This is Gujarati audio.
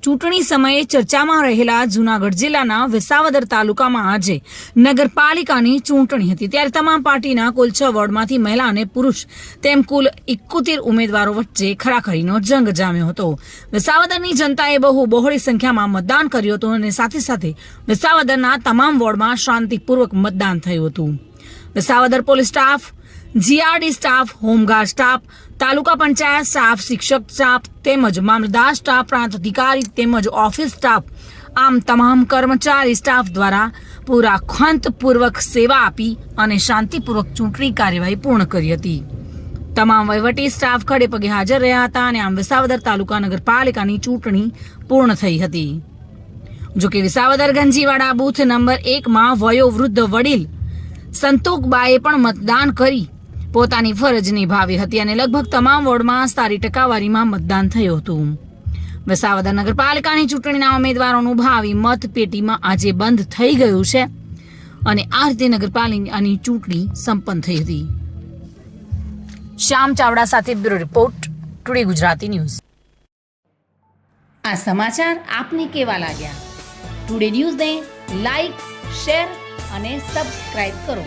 ચૂંટણી સમયે ચર્ચામાં રહેલા જૂનાગઢ જિલ્લાના વિસાવદર તાલુકામાં આજે નગરપાલિકાની ચૂંટણી હતી, ત્યારે તમામ પાર્ટીના કુલ 6 વોર્ડમાંથી મહિલા અને પુરુષ તેમ કુલ 71 ઉમેદવારો વચ્ચે ખરાખરીનો જંગ જામ્યો હતો। વિસાવદરની જનતાએ બહુ બહોળી સંખ્યામાં મતદાન કર્યું હતું અને સાથે સાથે વિસાવદરના તમામ વોર્ડમાં શાંતિપૂર્વક મતદાન થયું હતું। Visavadar police staff, GRD staff, home guard staff, taluka panchayat staff, શિક્ષક સ્ટાફ તેમજ મામલતદાર સ્ટાફ, પ્રાંત અધિકારી તેમજ ઓફિસ સ્ટાફ આમ તમામ કર્મચારી સ્ટાફ દ્વારા પૂરા ખંતપૂર્વક સેવા આપી અને શાંતિપૂર્વક ચૂંટણી કાર્યવાહી પૂર્ણ કરી હતી। તમામ વહીવટી સ્ટાફ ખડે પગે હાજર રહ્યા હતા અને આમ વિસાવદર તાલુકા નગરપાલિકાની ચૂંટણી પૂર્ણ થઈ હતી। જોકે વિસાવદર ગંજીવાડા બૂથ નંબર 1માં વયોવૃદ્ધ વડીલ સંતોકબાએ પણ મતદાન કરી પોતાની ફરજ નિભાવી હતી અને લગભગ તમામ વોર્ડમાં સારી ટકાવારીમાં મતદાન થયું હતું। વિસાવદર નગરપાલિકાની ચૂંટણીના ઉમેદવારોનું ભાવિ મતપેટીમાં આજે બંધ થઈ ગયું છે અને આ રીતે નગરપાલિકાની ચૂંટણી સંપન્ન થઈ હતી। શ્યામ ચાવડા સાથે bureau report, today Gujarati news. આ સમાચાર આપને કેવા લાગ્યા? ટુડે ન્યૂઝને લાઈક, શેર અને સબસ્ક્રાઇબ કરો।